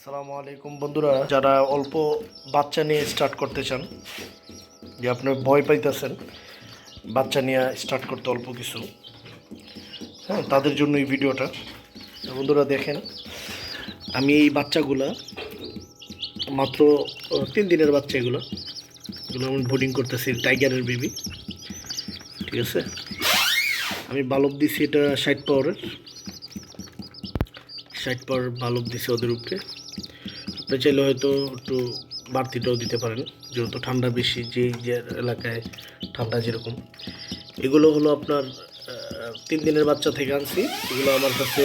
আসসালামু আলাইকুম বন্ধুরা, যারা অল্প বাচ্চা নিয়ে স্টার্ট করতে চান, যে আপনি ভয় পাইতেছেন বাচ্চা নিয়ে স্টার্ট করতে অল্প কিছু, হ্যাঁ, তাদের জন্য এই ভিডিওটা। বন্ধুরা দেখেন, আমি এই বাচ্চাগুলা মাত্র 3 দিনের বাচ্চা, এগুলো আমি বোর্ডিং করতেছি, টাইগারের বেবি, ঠিক আছে। আমি বালব দিছি এটা 60 পাওয়ার বালব দিছি ওদের উপরে। আপনি চাইলে হয়তো একটু বাড়তিটাও দিতে পারেন, যেহেতু ঠান্ডা বেশি, যে এলাকায় ঠান্ডা যেরকম। এগুলো হলো আপনার 3 দিনের বাচ্চা থেকে আনছি। এগুলো আমার কাছে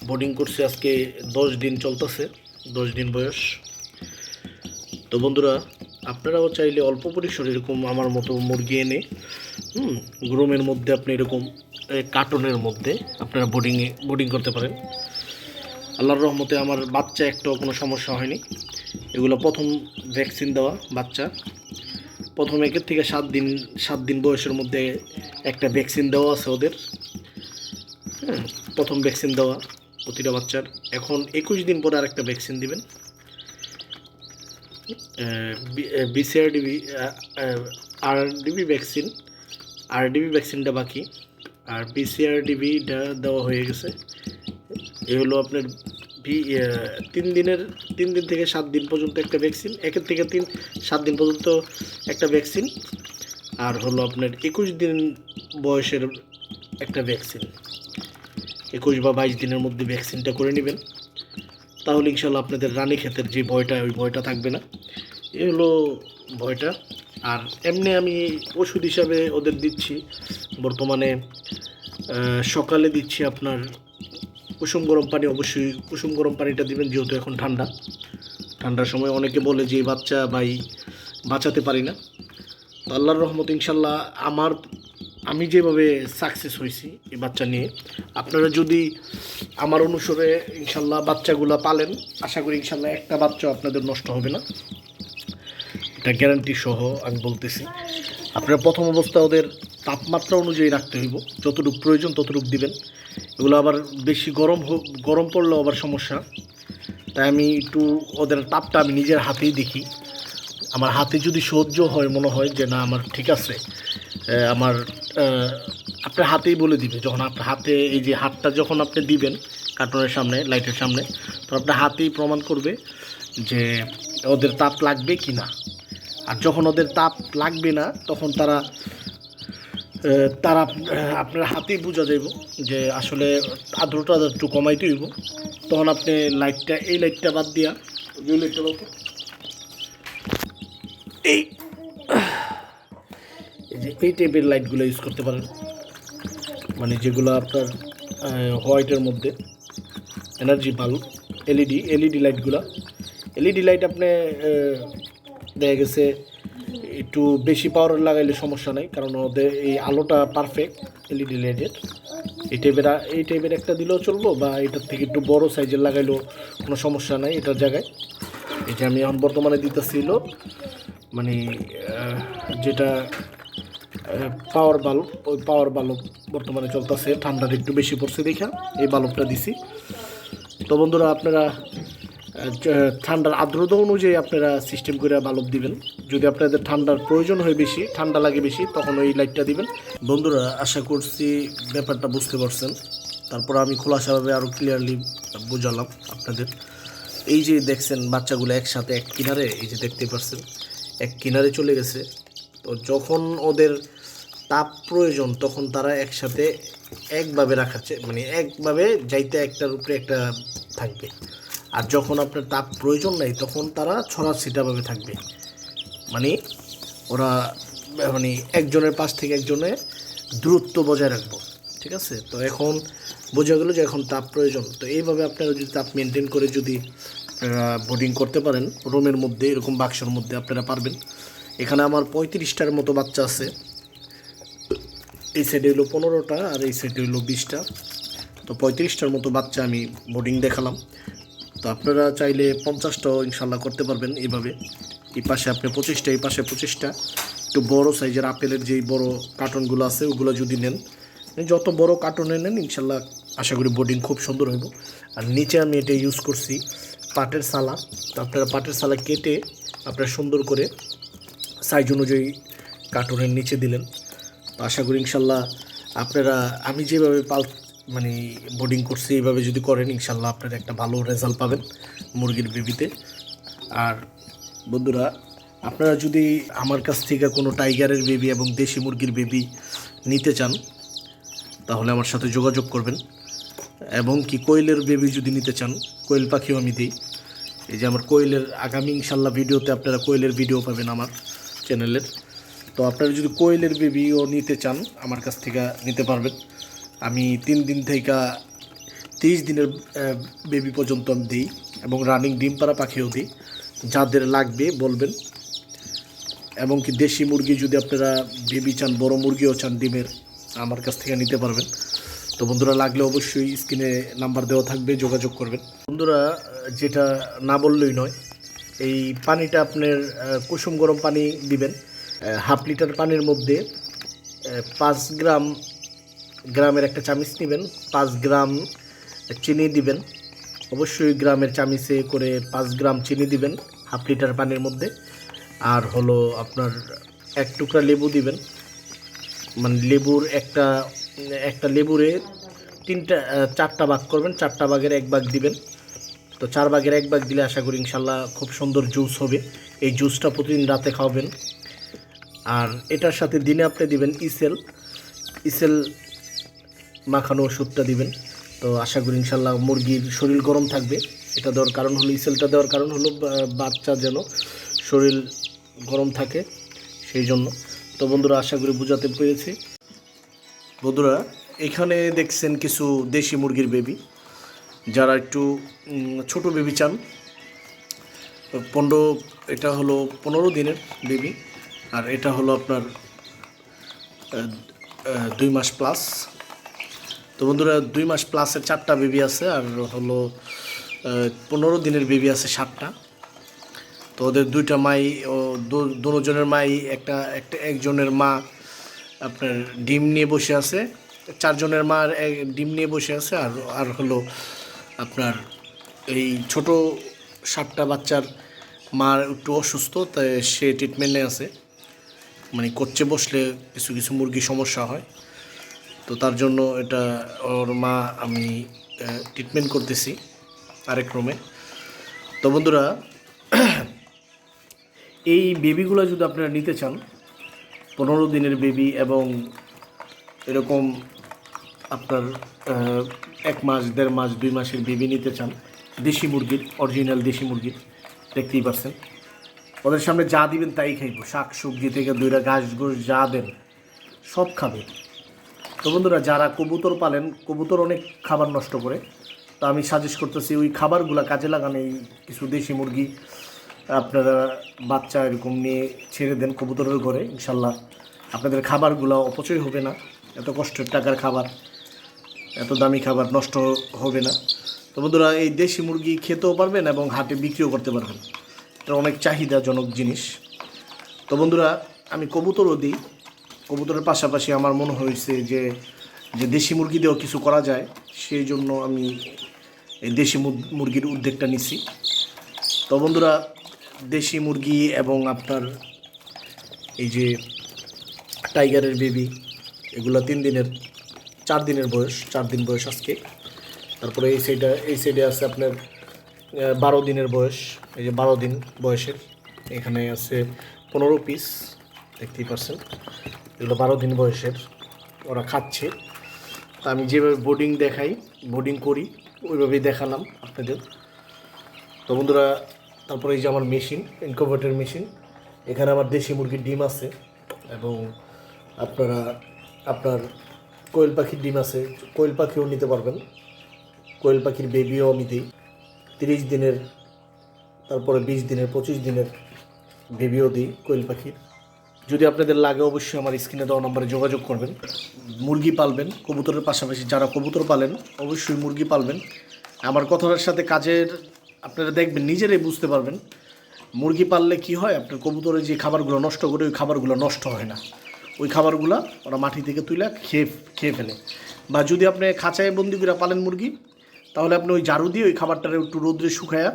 বোর্ডিং করছে আজকে 10 দিন চলতেছে, 10 দিন বয়স। তো বন্ধুরা, আপনারাও চাইলে অল্প পরিসর এরকম আমার মতো মুরগি এনে গ্রোমের মধ্যে আপনি এরকম কার্টনের মধ্যে আপনারা বোর্ডিং করতে পারেন। আল্লাহর রহমতে আমার বাচ্চা একটাও কোনো সমস্যা হয়নি। এগুলো প্রথম ভ্যাকসিন দেওয়া বাচ্চা, প্রথম 1 থেকে 7 দিন বয়সের মধ্যে একটা ভ্যাকসিন দেওয়া আছে ওদের। হ্যাঁ, প্রথম ভ্যাকসিন দেওয়া প্রতিটা বাচ্চার। এখন 21 দিন পরে আরেকটা ভ্যাকসিন দিবেন, বিসিআরডিবি আরডিবি ভ্যাকসিনটা বাকি, আর বিসিআরডিবিটা দেওয়া হয়ে গেছে। এ হলো আপনার 3 দিন থেকে 7 দিন পর্যন্ত একটা ভ্যাকসিন, 1 থেকে 7 দিন পর্যন্ত একটা ভ্যাকসিন, আর হলো আপনার 21 দিন বয়সের একটা ভ্যাকসিন। 21 বা 22 দিনের মধ্যে ভ্যাকসিনটা করে নেবেন, তাহলে ইনশাল্লাহ আপনাদের রানীক্ষেতের যে ভয়টা, ওই ভয়টা থাকবে না। এ হলো ভয়টা। আর এমনি আমি ওষুধ হিসাবে ওদের দিচ্ছি বর্তমানে, সকালে দিচ্ছি আপনার কুসুম গরম পানি। অবশ্যই কুসুম গরম পানিটা দিবেন, যেহেতু এখন ঠান্ডার সময় অনেকে বলে যে বাচ্চা ভাই বাঁচাতে পারি না। তো আল্লাহর রহমত ইনশাল্লাহ আমি যেভাবে সাকসেস হয়েছি এই বাচ্চা নিয়ে, আপনারা যদি আমার অনুসারে ইনশাল্লাহ বাচ্চাগুলো পালেন, আশা করি ইনশাল্লাহ একটা বাচ্চা আপনাদের নষ্ট হবে না, এটা গ্যারান্টি সহ আমি বলতেছি। আপনারা প্রথম অবস্থা ওদের তাপমাত্রা অনুযায়ী রাখতে হইব, যতটুকু প্রয়োজন ততটুকু দিবেন। এগুলো আবার বেশি গরম পড়লেও আবার সমস্যা, তাই আমি একটু ওদের তাপটা আমি নিজের হাতেই দেখি। আমার হাতে যদি সহ্য হয়, মনে হয় যে না আমার ঠিক আছে, আমার আপনার হাতেই বলে দিবে। যখন আপনার হাতে এই যে হাতটা যখন আপনি দিবেন কার্টনের সামনে, লাইটের সামনে, তো আপনার হাতেই প্রমাণ করবে যে ওদের তাপ লাগবে কি না। আর যখন ওদের তাপ লাগবে না, তখন তারা আপনার হাতেই বোঝা যাইব যে আসলে আদ্রটা একটু কমাইতে হইব। তখন আপনি এই লাইটটা বাদ দিয়া, এই লাইটটা বলতে এই এই টাইপের লাইটগুলো ইউজ করতে পারেন, মানে যেগুলো আপনার হোয়াইটের মধ্যে energy bulb, LED LED light আপনি দেখা গেছে একটু বেশি পাওয়ার লাগাইলে সমস্যা নাই, কারণ ওদের এই আলোটা পারফেক্ট এলইডি লাইটের। এই টাইপের একটা দিলেও চলবো, বা এটার থেকে একটু বড় সাইজের লাগাইলেও কোনো সমস্যা নাই এটার জায়গায়। এটা আমি এখন বর্তমানে দিতেছিল, মানে যেটা ওই পাওয়ার বাল্ব বর্তমানে চলতেছে। ঠান্ডাটা একটু বেশি পড়ছে দেখা এই বাল্বটা দিছি। তো বন্ধুরা, আপনারা ঠান্ডার আর্দ্রতা অনুযায়ী আপনারা সিস্টেম করে বাল্ব দিবেন। যদি আপনাদের ঠান্ডার প্রয়োজন হয়, বেশি ঠান্ডা লাগে বেশি, তখন ওই লাইটটা দিবেন। বন্ধুরা, আশা করছি ব্যাপারটা বুঝতে পারছেন। তারপর আমি খোলাসাভাবে আরও ক্লিয়ারলি বোঝালাম আপনাদের। এই যে দেখছেন বাচ্চাগুলো একসাথে এক কিনারে, এই যে দেখতে পাচ্ছেন এক কিনারে চলে গেছে। তো যখন ওদের তাপ প্রয়োজন, তখন তারা একসাথে একভাবে রাখাচ্ছে, মানে একভাবে যাইতে একটার উপরে একটা থাকবে। আর যখন আপনার তাপ প্রয়োজন নাই, তখন তারা ছড়াছিটাভাবে থাকবে, মানে ওরা মানে একজনের পাশ থেকে একজনে দূরত্ব বজায় রাখবো, ঠিক আছে। তো এখন বোঝা গেল যে এখন তাপ প্রয়োজন। তো এইভাবে আপনারা যদি তাপ মেনটেন করে যদি বোর্ডিং করতে পারেন রুমের মধ্যে, এরকম বাক্সের মধ্যে, আপনারা পারবেন। এখানে আমার 35টার মতো বাচ্চা আছে। এই সাইডে হইলো 15টা, আর এই সাইডে হইলো 20টা। তো 35টার মতো বাচ্চা আমি বোর্ডিং দেখালাম। তো আপনারা চাইলে 50টাও ইনশাল্লাহ করতে পারবেন এইভাবে। এই পাশে আপনি 25টা, এই পাশে 25টা। একটু বড় সাইজের আপেলের যেই বড় কার্টনগুলো আছে, ওগুলো যদি নেন, যত বড় কার্টনে নেন ইনশাল্লাহ আশা করি বোর্ডিং খুব সুন্দর হইব। আর নিচে আমি এটা ইউজ করছি পাটের সালা। তো আপনারা পাটের সালা কেটে আপনারা সুন্দর করে সাইজ অনুযায়ী কার্টুনের নিচে দিলেন। তো আশা করি ইনশাল্লাহ আপনারা আমি যেভাবে মানে বোর্ডিং করছি এইভাবে যদি করেন ইনশাল্লাহ আপনারা একটা ভালো রেজাল্ট পাবেন মুরগির বেবিতে। আর বন্ধুরা, আপনারা যদি আমার কাছ থেকে কোনো টাইগারের বেবি এবং দেশি মুরগির বেবি নিতে চান তাহলে আমার সাথে যোগাযোগ করবেন। এবং কি কোয়েলের বেবি যদি নিতে চান, কোয়েল পাখিও আমি দিই। এই যে আমার কোয়েলের আগামী ইনশাল্লাহ ভিডিওতে আপনারা কোয়েলের ভিডিও পাবেন আমার চ্যানেলের। তো আপনারা যদি কোয়েলের বেবিও নিতে চান আমার কাছ থেকে নিতে পারবেন। আমি 3 দিন থেকে 30 দিনের বেবি পর্যন্ত আমি দিই এবং রানিং ডিম পাড়া পাখিও দিই। যাদের লাগবে বলবেন। এবং কি দেশি মুরগি যদি আপনারা বেবি চান, বড় মুরগিও চান ডিমের, আমার কাছ থেকে নিতে পারবেন। তো বন্ধুরা, লাগলে অবশ্যই স্ক্রিনে নাম্বার দেওয়া থাকবে, যোগাযোগ করবেন। বন্ধুরা, যেটা না বললেই নয়, এই পানিটা আপনার কুসুম গরম পানি দিবেন। 1/2 লিটার পানির মধ্যে 5 গ্রামের একটা চামচ নেবেন, 5 গ্রাম চিনি দিবেন। অবশ্যই গ্রামের চামচে করে 5 গ্রাম চিনি দিবেন 1/2 লিটার পানির মধ্যে। আর হলো আপনার 1 টুকরা লেবু দিবেন। মানে লেবুর একটা লেবুরে 4টা ভাগ করবেন, 4টা ভাগের 1 ভাগ দিবেন। তো 4 ভাগের 1 ভাগ দিলে আশা করি ইনশাল্লাহ খুব সুন্দর জুস হবে। এই জুসটা প্রতিদিন রাতে খাওয়াবেন। আর এটার সাথে দিনে আপনি দিবেন ইসেল মাখানো ওষুধটা দিবেন। তো আশা করি ইনশাল্লাহ মুরগির শরীর গরম থাকবে। এটা দেওয়ার কারণ হলো, ইসেলটা দেওয়ার কারণ হলো বাচ্চা যেন শরীর গরম থাকে, সেই জন্য। তো বন্ধুরা, আশা করি বোঝাতে পেরেছি। বন্ধুরা, এখানে দেখছেন কিছু দেশি মুরগির বেবি। যারা একটু ছোট বেবি চান, এটা হলো 15 দিনের বেবি। আর এটা হলো আপনার 2 মাস প্লাস। তো বন্ধুরা, 2 মাস প্লাসের 4টা বেবি আছে। আর হলো 15 দিনের বেবি আছে 7টা। তো ওদের 2টা মাই ও দুজনের মাই একজনের মা আপনার ডিম নিয়ে বসে আছে। 4 জনের মা ডিম নিয়ে বসে আছে। আর হলো আপনার এই ছোট 7টা বাচ্চার মা একটু অসুস্থ, তাই সে ট্রিটমেন্টে আছে। মানে কোচ্ছে বসলে কিছু কিছু মুরগি সমস্যা হয়, তো তার জন্য এটা ওর মা আমি ট্রিটমেন্ট করতেছি আরেক রুমে। তো বন্ধুরা, এই বেবিগুলো যদি আপনারা নিতে চান, 15 দিনের বেবি এবং এরকম আপনার 1 মাস, 1.5 মাস, 2 মাসের বেবি নিতে চান, দেশি মুরগির, অরিজিনাল দেশি মুরগির, দেখতেই পাচ্ছেন ওদের সামনে যা দিবেন তাই খাইব। শাক সবজি থেকে দইরা ঘাস ঘুষ যা দেন সব খাবে। তো বন্ধুরা, যারা কবুতর পালেন, কবুতর অনেক খাবার নষ্ট করে, তো আমি সাজেস্ট করতেছি ওই খাবারগুলো কাজে লাগান। এই কিছু দেশি মুরগি আপনারা বাচ্চা এরকম নিয়ে ছেড়ে দেন কবুতরের ঘরে, ইনশাল্লাহ আপনাদের খাবারগুলো অপচয় হবে না। এত কষ্টের টাকার খাবার, এত দামি খাবার নষ্ট হবে না। তো বন্ধুরা, এই দেশি মুরগি খেতেও পারবেন এবং হাটে বিক্রিও করতে পারবেন। এটা অনেক চাহিদাজনক জিনিস। তো বন্ধুরা, আমি কবুতরও দিই। কবুতরের পাশাপাশি আমার মনে হয়েছে যে দেশি মুরগি দিয়েও কিছু করা যায়, সেই জন্য আমি এই দেশি মুরগির উদ্যোগটা নিচ্ছি। তো বন্ধুরা, দেশি মুরগি এবং আপনার এই যে টাইগারের বেবি, এগুলো 4 দিনের বয়স, 4 দিন বয়স আজকে। তারপরে এই সাইডে আছে আপনার 12 দিনের বয়স। এই যে 12 দিন বয়সের এখানে আছে 15 পিস, দেখতেই পাচ্ছেন। এগুলো 12 দিন বয়সের, ওরা খাচ্ছে। তা আমি যেভাবে বোর্ডিং করি ওইভাবেই দেখালাম আপনাদের। তো বন্ধুরা, তারপরে এই যে আমার মেশিন, ইনকিউবেটর মেশিন, এখানে আমার দেশি মুরগির ডিম আছে এবং আপনার কোয়েল পাখির ডিম আছে। কোয়েল পাখিও নিতে পারবেন। কোয়েল পাখির বেবিও আমি দিই। 30 দিনের, তারপরে 20 দিনের, 25 দিনের বেবিও দিই কোয়েল পাখির। যদি আপনাদের লাগে অবশ্যই আমার স্ক্রিনে দেওয়া নম্বরে যোগাযোগ করবেন। মুরগি পালবেন, কবুতরের পাশাপাশি যারা কবুতর পালেন অবশ্যই মুরগি পালবেন। আমার কথাটার সাথে কাজের আপনারা দেখবেন, নিজেরাই বুঝতে পারবেন। মুরগি পাললে কি হয়, আপনার কবুতরের যে খাবারগুলো নষ্ট করে ওই খাবারগুলো নষ্ট হয় না। ওই খাবারগুলো ওরা মাটি থেকে তুলে খেয়ে ফেলে। বা যদি আপনি খাঁচায় বন্দি করে পালেন মুরগি, তাহলে আপনি ওই ঝাড়ু দিয়ে ওই খাবারটারে একটু রোদ্রে শুকায়া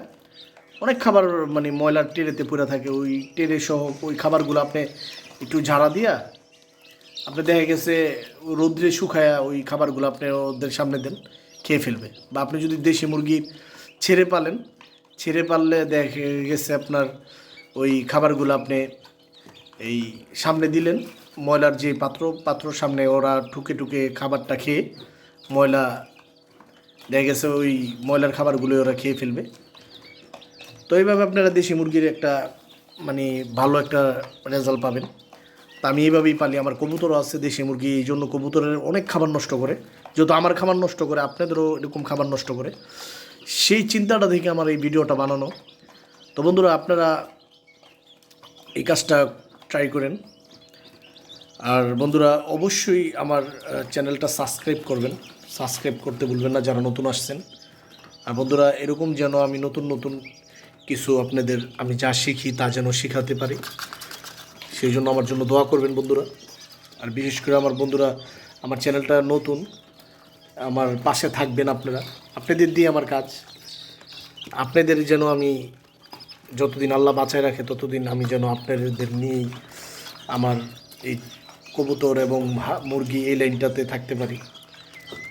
অনেক খাবার মানে ময়লার টেরেতে পড়ে থাকে, ওই টেরে সহ ওই খাবারগুলো আপনি একটু ঝাড়া দিয়া আপনি দেখা গেছে রৌদ্রে শুকায়া ওই খাবারগুলো আপনি ওদের সামনে দেন, খেয়ে ফেলবে। বা আপনি যদি দেশি মুরগির ছেড়ে পালেন, ছেড়ে পারলে দেখা গেছে আপনার ওই খাবারগুলো আপনি এই সামনে দিলেন, ময়লার যে পাত্রর সামনে ওরা ঠুকে ঠুকে খাবারটা খেয়ে ময়লা দেখা গেছে ওই ময়লার খাবারগুলো ওরা খেয়ে ফেলবে। তো এইভাবে আপনারা দেশি মুরগির একটা মানে ভালো একটা রেজাল্ট পাবেন। তা আমি এইভাবেই পালি। আমার কবুতরও আছে দেশি মুরগি, এই জন্য কবুতরের অনেক খাবার নষ্ট করে, যেহেতু আমার খাবার নষ্ট করে আপনাদেরও এরকম খাবার নষ্ট করে, সেই চিন্তাটা থেকে আমার এই ভিডিওটা বানানো। তো বন্ধুরা, আপনারা এই কাজটা ট্রাই করেন। আর বন্ধুরা, অবশ্যই আমার চ্যানেলটা সাবস্ক্রাইব করবেন, সাবস্ক্রাইব করতে ভুলবেন না যারা নতুন আসছেন। আর বন্ধুরা, এরকম যেন আমি নতুন নতুন কিছু আপনাদের আমি যা শিখি তা যেন শেখাতে পারি, সেই জন্য আমার জন্য দোয়া করবেন বন্ধুরা। আর বিশেষ করে আমার বন্ধুরা, আমার চ্যানেলটা নতুন, আমার পাশে থাকবেন আপনারা, আপনাদের দিয়ে আমার কাজ। আপনাদের যেন আমি যতদিন আল্লাহ বাঁচায় রাখে ততদিন আমি যেন আপনাদের নিয়েই আমার এই কবুতর এবং মুরগি এই লাইনটাতে থাকতে পারি।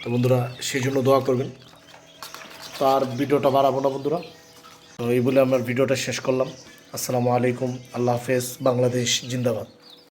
তো বন্ধুরা, সেই জন্য দোয়া করবেন। তো আর ভিডিওটা বাড়াবো না বন্ধুরা, তো এই বলে আমার ভিডিওটা শেষ করলাম। আসসালামু আলাইকুম, আল্লাহ হাফেজ, বাংলাদেশ জিন্দাবাদ।